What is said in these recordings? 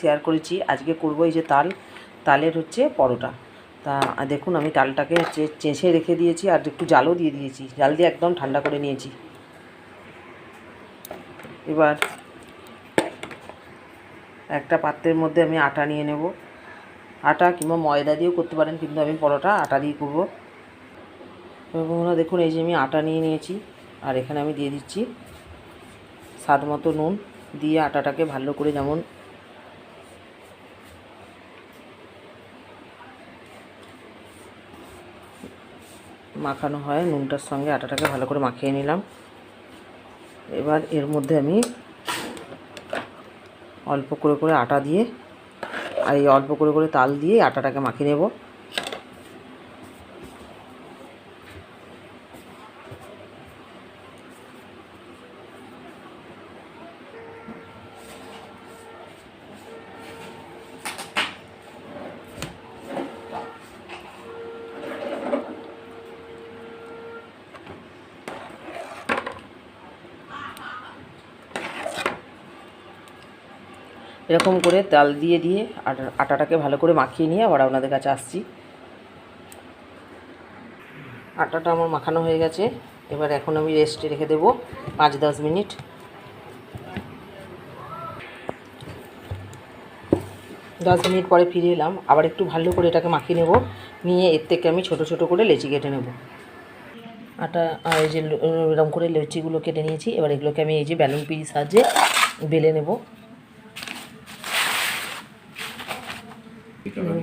Share করেছি। আজকে করব এই যে তালের হচ্ছে পরোটা। তা দেখুন আমি তালটাকে চেঁচে রেখে দিয়েছি আর একটু জালও দিয়ে দিয়েছি, জাল দিয়ে একদম ঠান্ডা করে নিয়েছি। এবার একটা পাত্রের মধ্যে আমি আটা নিয়ে নেব। আটা কিংবা ময়দা দিয়েও করতে পারেন, কিন্তু আমি পরোটা আটা দিয়ে করবো। বন্ধুরা দেখুন এই যে আমি আটা নিয়ে নিয়েছি, আর এখানে আমি দিয়ে দিচ্ছি স্বাদ মতো নুন। দিয়ে আটাটাকে ভালো করে যেমন মাখানো হয়, নুনটার সঙ্গে আটাটাকে ভালো করে মাখিয়ে নিলাম। এবার এর মধ্যে আমি অল্প করে করে আটা দিয়ে আর এই অল্প করে করে তাল দিয়ে আটাটাকে মাখিয়ে নেব। এরকম করে তাল দিয়ে দিয়ে আটাটাকে ভালো করে মাখিয়ে নিয়ে আবার আপনাদের কাছে আসছি। আটাটা আমার মাখানো হয়ে গেছে। এবার এখন আমি রেস্টে রেখে দেবো 5-10 মিনিট। 10 মিনিট পরে ফিরে এলাম। আবার একটু ভালো করে এটাকে মাখিয়ে নেব, নিয়ে এর থেকে আমি ছোট ছোট করে লেচি কেটে নেব। আটা এই যে এরকম করে লেচিগুলো কেটে নিয়েছি। এবার এগুলোকে আমি এই যে ব্যালুন পিড়ির সাহায্যে বেলে নেব।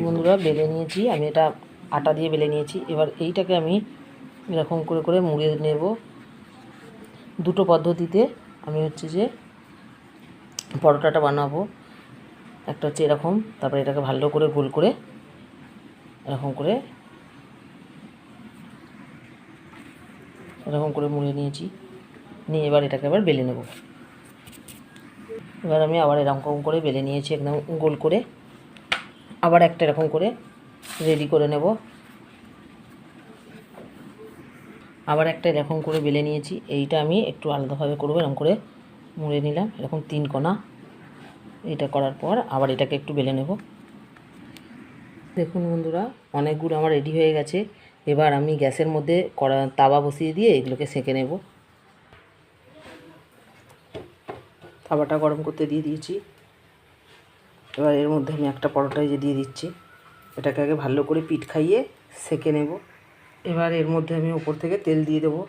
বন্ধুরা বেলে নিয়েছি, আমি এটা আটা দিয়ে বেলে নিয়েছি। এবার এইটাকে আমি এরকম করে করে মুড়ে নেব। দুটো পদ্ধতিতে আমি হচ্ছে যে পরোটাটা বানাবো। একটা হচ্ছে এরকম, তারপরে এটাকে ভালো করে গোল করে এরকম করে মুড়ে নিয়েছি। নিয়ে এবার এটাকে আবার বেলে নেব। এবার আমি আবার এরকম করে বেলে নিয়েছি একদম গোল করে। আবার একটা এরকম করে রেডি করে নেব। আবার একটা এরকম করে বেলে নিয়েছি। এইটা আমি একটু আলাদাভাবে করবো। এরকম করে মুড়ে নিলাম এরকম 3 কোণা। এটা করার পর আবার এটাকে একটু বেলে নেব। দেখুন বন্ধুরা অনেকগুলো আমার রেডি হয়ে গেছে। এবার আমি গ্যাসের মধ্যে তাওয়া বসিয়ে দিয়ে এগুলোকে সেঁকে নেব। তাওয়াটা গরম করতে দিয়ে দিয়েছি। এবার এর মধ্যে আমি একটা পরোটাই যে দিয়ে দিচ্ছি, এটাকে আগে ভালো করে পিঠ খাইয়ে সেঁকে নেব। এবার এর মধ্যে আমি উপর থেকে তেল দিয়ে দেবো।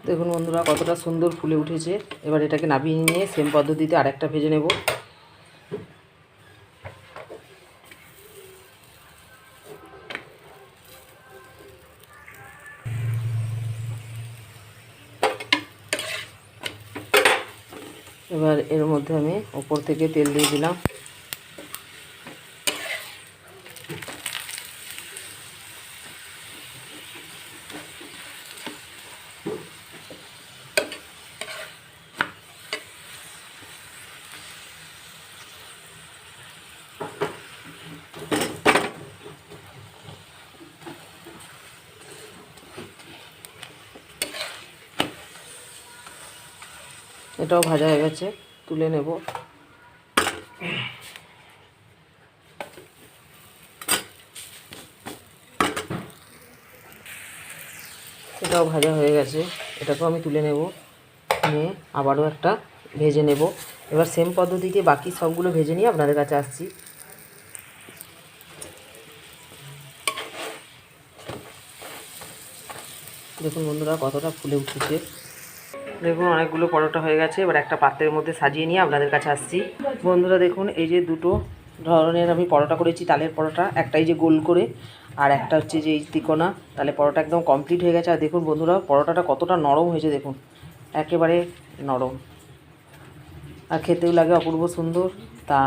দেখুন বন্ধুরা কতটা সুন্দর ফুলে উঠেছে। এবার এটাকে নামিয়ে নিয়ে সেম পদ্ধতিতে আরেকটা ভেজে নেব। এবার এর মধ্যে আমি উপর থেকে তেল দিয়ে দিলাম। এটাও ভাজা হয়ে গেছে, তুলে নেব। এটাও ভাজা হয়ে গেছে, এটাকেও আমি তুলে নেব। নিয়ে আবারও একটা ভেজে নেব। এবার সেম পদ্ধতিতে বাকি সবগুলো ভেজে নিয়ে আপনাদের কাছে আসছি। দেখুন বন্ধুরা কতটা ফুলে উঠেছে। দেখুন অনেকগুলো পরোটা হয়ে গেছে। এবার একটা পাত্রের মধ্যে সাজিয়ে নিয়ে আপনাদের কাছে আসছি। বন্ধুরা দেখুন এই যে দুটো ধরনের আমি পরোটা করেছি, তালের পরোটা। একটাই যে গোল করে, আর একটা হচ্ছে যে এই তিকোনা। তাহলে পরোটা একদম কমপ্লিট হয়ে গেছে। আর দেখুন বন্ধুরা পরোটাটা কতটা নরম হয়েছে, দেখুন একেবারে নরম, আর খেতেও লাগে অপূর্ব সুন্দর। তা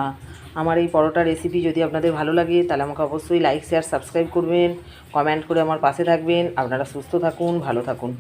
আমার এই পরোটা রেসিপি যদি আপনাদের ভালো লাগে তাহলে আমাকে অবশ্যই লাইক শেয়ার সাবস্ক্রাইব করবেন, কমেন্ট করে আমার পাশে থাকবেন। আপনারা সুস্থ থাকুন, ভালো থাকুন।